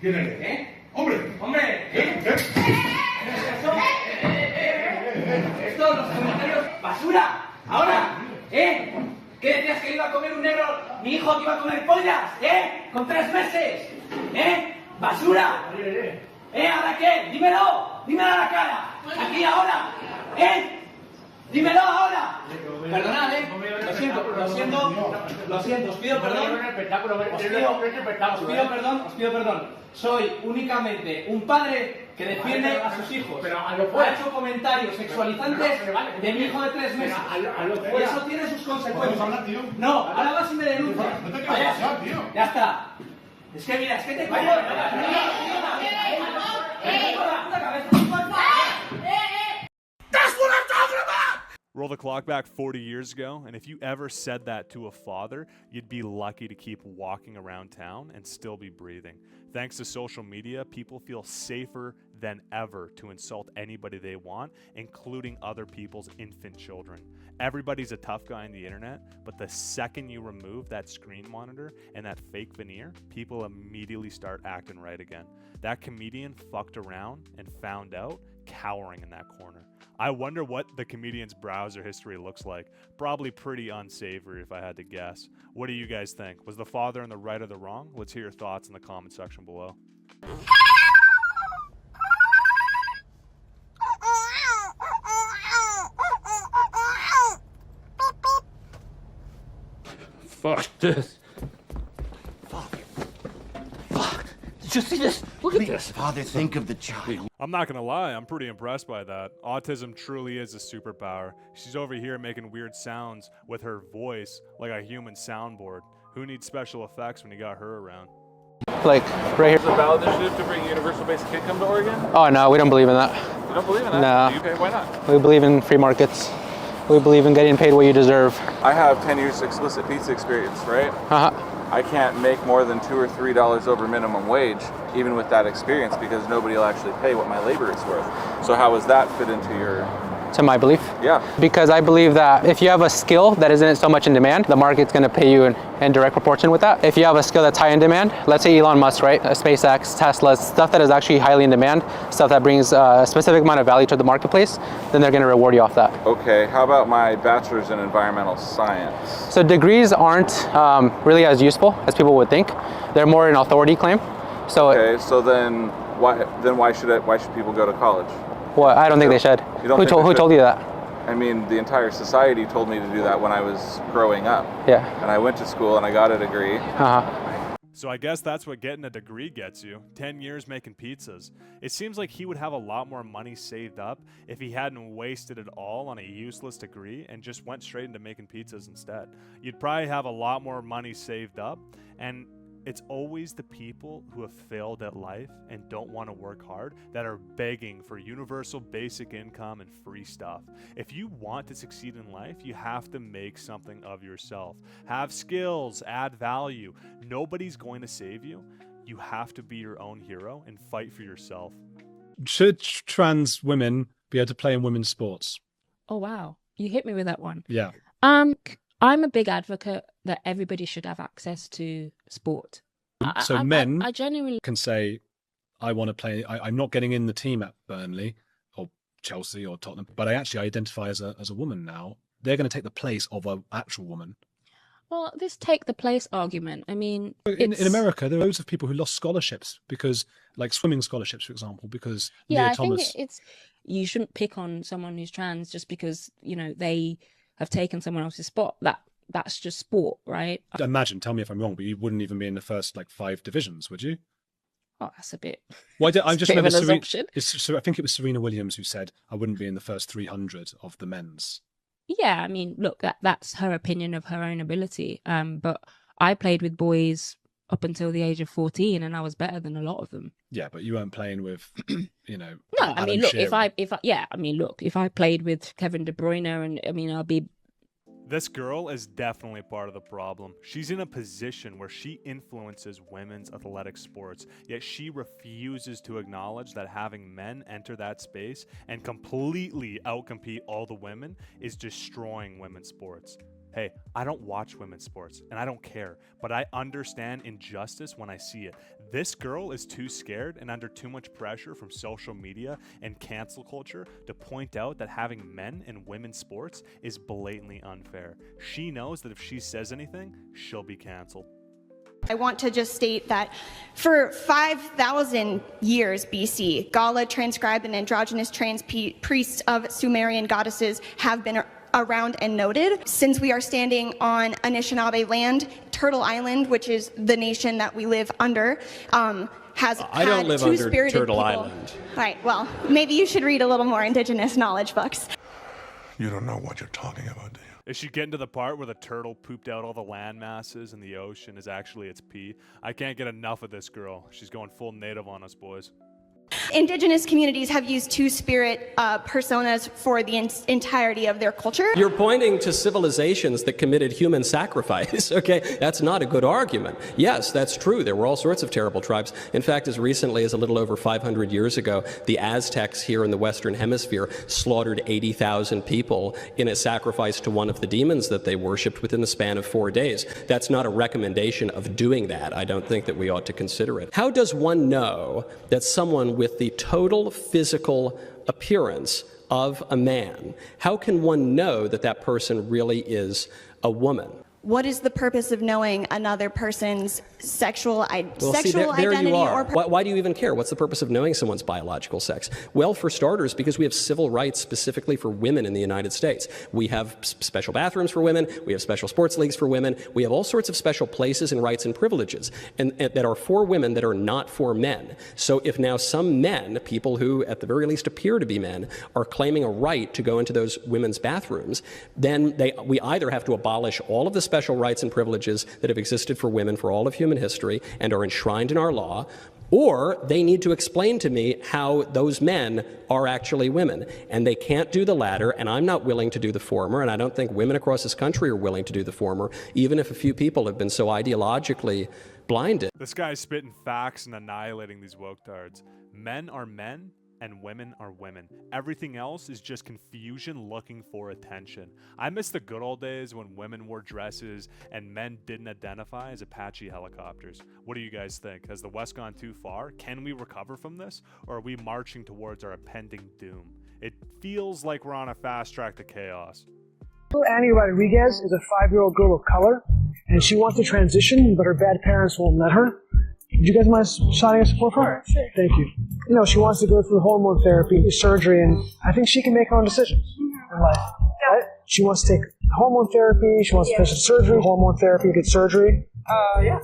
¿Quién eres? ¡Hombre! Estos los comentarios basura. Ahora, ¿qué decías que iba a comer un negro? Mi hijo que iba a comer pollas, con 3 meses, basura. ¿Ahora qué? Dímelo a la cara. Aquí ahora, dímelo ahora. Perdonad, lo siento, os pido perdón. Os pido perdón. Soy únicamente un padre que defiende a sus hijos. Ha hecho comentarios sexualizantes de mi hijo de 3 meses. Y eso tiene sus consecuencias. No, ahora vas y me denuncias. Ya está. Es que mira, es que te coño. Roll the clock back 40 years ago, and if you ever said that to a father, you'd be lucky to keep walking around town and still be breathing. Thanks to social media, people feel safer than ever to insult anybody they want, including other people's infant children. Everybody's a tough guy on the internet, but the second you remove that screen monitor and that fake veneer, people immediately start acting right again. That comedian fucked around and found out, cowering in that corner. I wonder what the comedian's browser history looks like. Probably pretty unsavory if I had to guess. What do you guys think? Was the father in the right or the wrong? Let's hear your thoughts in the comment section below. Fuck this. Fuck. Did you see this? Look at this. Father, think of the child. I'm not gonna lie, I'm pretty impressed by that. Autism truly is a superpower. She's over here making weird sounds with her voice like a human soundboard. Who needs special effects when you got her around? Like, right here. Is it a valid initiative to bring universal basic income to Oregon? Oh, no, we don't believe in that. You don't believe in that? No. Okay, why not? We believe in free markets. We believe in getting paid what you deserve. I have 10 years explicit pizza experience, right? Uh-huh. I can't make more than $2 or $3 over minimum wage, even with that experience, because nobody will actually pay what my labor is worth. So how does that fit into your... To my belief? Yeah. Because I believe that if you have a skill that isn't so much in demand, the market's going to pay you in direct proportion with that. If you have a skill that's high in demand, let's say Elon Musk, right? SpaceX, Tesla, stuff that is actually highly in demand, stuff that brings a specific amount of value to the marketplace, then they're going to reward you off that. Okay, how about my bachelor's in environmental science? So degrees aren't really as useful as people would think. They're more an authority claim. So Okay, so then why should people go to college? well, I don't think they should. You don't Who think they should? told you that? I mean, the entire society told me to do that when I was growing up. Yeah. And I went to school and I got a degree. Uh-huh. So I guess that's what getting a degree gets you. 10 years making pizzas. It seems like he would have a lot more money saved up if he hadn't wasted it all on a useless degree and just went straight into making pizzas instead. You'd probably have a lot more money saved up, and it's always the people who have failed at life and don't want to work hard that are begging for universal basic income and free stuff. If you want to succeed in life, you have to make something of yourself. Have skills, add value. Nobody's going to save you. You have to be your own hero and fight for yourself. Should trans women be able to play in women's sports? Oh, wow. You hit me with that one. Yeah. I'm a big advocate that everybody should have access to sport. So men I genuinely can say, I want to play, I'm not getting in the team at Burnley or Chelsea or Tottenham, but I actually identify as a woman now. They're going to take the place of an actual woman. Well, this take the place argument. I mean, In America, there are loads of people who lost scholarships because, like swimming scholarships, for example, because yeah, Leah I Thomas. think it's you shouldn't pick on someone who's trans just because they have taken someone else's spot. That's just sport, right? Imagine, tell me if I'm wrong, but you wouldn't even be in the first 5 divisions, would you? Oh, that's a bit. Well, I just bit of remember an assumption. So I think it was Serena Williams who said I wouldn't be in the first 300 of the men's. Yeah, I mean, look, that's her opinion of her own ability. But I played with boys up until the age of 14, and I was better than a lot of them. Yeah, but you weren't playing with, No, I mean, look, if I played with Kevin De Bruyne, and I mean, I'll be. This girl is definitely part of the problem. She's in a position where she influences women's athletic sports, yet she refuses to acknowledge that having men enter that space and completely outcompete all the women is destroying women's sports. Hey, I don't watch women's sports and I don't care, but I understand injustice when I see it. This girl is too scared and under too much pressure from social media and cancel culture to point out that having men in women's sports is blatantly unfair. She knows that if she says anything, she'll be canceled. I want to just state that for 5,000 years BC, Gala transcribed and androgynous trans priests of Sumerian goddesses have been around and noted. Since we are standing on Anishinaabe land, Turtle Island, which is the nation that we live under, has I don't live under Turtle people. Island. Right, well, maybe you should read a little more Indigenous knowledge books. You don't know what you're talking about, do you? Is she getting to the part where the turtle pooped out all the land masses in the ocean is actually its pee? I can't get enough of this girl. She's going full native on us, boys. Indigenous communities have used two-spirit personas for the entirety of their culture. You're pointing to civilizations that committed human sacrifice, okay? That's not a good argument. Yes, that's true. There were all sorts of terrible tribes. In fact, as recently as a little over 500 years ago, the Aztecs here in the Western Hemisphere slaughtered 80,000 people in a sacrifice to one of the demons that they worshipped within the span of 4 days. That's not a recommendation of doing that. I don't think that we ought to consider it. How does one know that someone with the total physical appearance of a man, how can one know that that person really is a woman? What is the purpose of knowing another person's sexual Well, identity there you are. or Why do you even care? What's the purpose of knowing someone's biological sex? Well, for starters, because we have civil rights specifically for women in the United States. We have special bathrooms for women. We have special sports leagues for women. We have all sorts of special places and rights and privileges and that are for women that are not for men. So if now some men, people who at the very least appear to be men, are claiming a right to go into those women's bathrooms, then we either have to abolish all of the special rights and privileges that have existed for women for all of human history and are enshrined in our law, or they need to explain to me how those men are actually women. And they can't do the latter, and I'm not willing to do the former, and I don't think women across this country are willing to do the former, even if a few people have been so ideologically blinded. This guy's spitting facts and annihilating these woke-tards. Men are men, and women are women. Everything else is just confusion looking for attention. I miss the good old days when women wore dresses and men didn't identify as Apache helicopters. What do you guys think? Has the West gone too far? Can we recover from this? Or are we marching towards our impending doom? It feels like we're on a fast track to chaos. Annie Rodriguez is a 5-year-old girl of color, and she wants to transition, but her bad parents won't let her. Would you guys mind signing a support for her? Sure. Thank you. You know, she wants to go through hormone therapy, surgery, and I think she can make her own decisions in life. Yeah. Right? She wants to take hormone therapy, she wants to finish surgery, hormone therapy, get surgery. Yeah.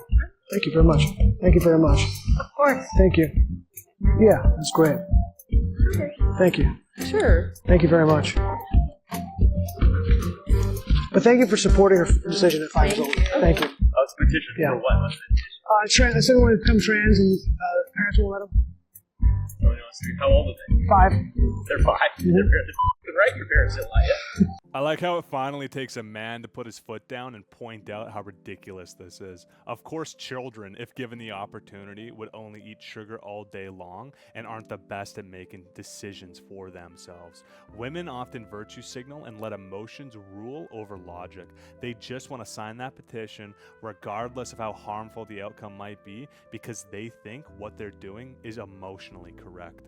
Thank you very much. Thank you very much. Of course. Thank you. Yeah, that's great. Okay. Thank you. Sure. Thank you very much. But thank you for supporting her decision at 5 years old. Thank you. It's a petition for what? I said when it becomes trans and parents won't let them. How old are they? 5. They're 5. Mm-hmm. They're right, your parents didn't lie yet. I like how it finally takes a man to put his foot down and point out how ridiculous this is. Of course, children, if given the opportunity, would only eat sugar all day long and aren't the best at making decisions for themselves. Women often virtue signal and let emotions rule over logic. They just want to sign that petition regardless of how harmful the outcome might be because they think what they're doing is emotionally correct.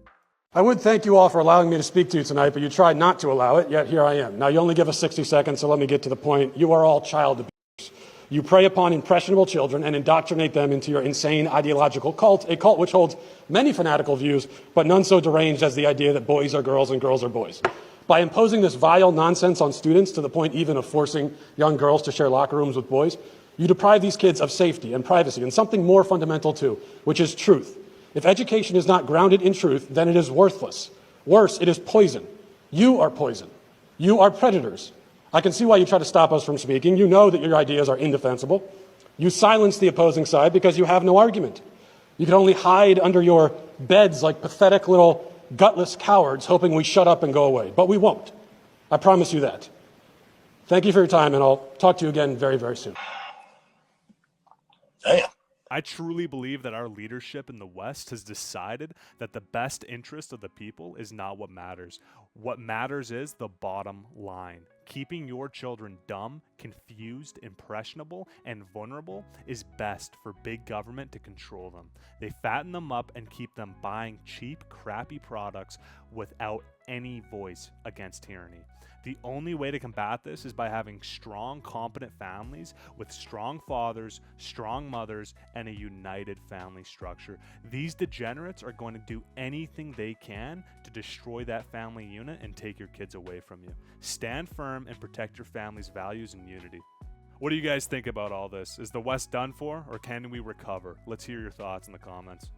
I would thank you all for allowing me to speak to you tonight, but you tried not to allow it, yet here I am. Now, you only give us 60 seconds, so let me get to the point. You are all child abusers. You prey upon impressionable children and indoctrinate them into your insane ideological cult, a cult which holds many fanatical views, but none so deranged as the idea that boys are girls and girls are boys. By imposing this vile nonsense on students to the point even of forcing young girls to share locker rooms with boys, you deprive these kids of safety and privacy and something more fundamental too, which is truth. If education is not grounded in truth, then it is worthless. Worse, it is poison. You are poison. You are predators. I can see why you try to stop us from speaking. You know that your ideas are indefensible. You silence the opposing side because you have no argument. You can only hide under your beds like pathetic little gutless cowards hoping we shut up and go away. But we won't. I promise you that. Thank you for your time, and I'll talk to you again very, very soon. Damn. I truly believe that our leadership in the West has decided that the best interest of the people is not what matters. What matters is the bottom line. Keeping your children dumb, confused, impressionable, and vulnerable is best for big government to control them. They fatten them up and keep them buying cheap, crappy products without any voice against tyranny. The only way to combat this is by having strong, competent families with strong fathers, strong mothers, and a united family structure. These degenerates are going to do anything they can to destroy that family unit and take your kids away from you. Stand firm and protect your family's values and unity. What do you guys think about all this? Is the West done for, or can we recover? Let's hear your thoughts in the comments.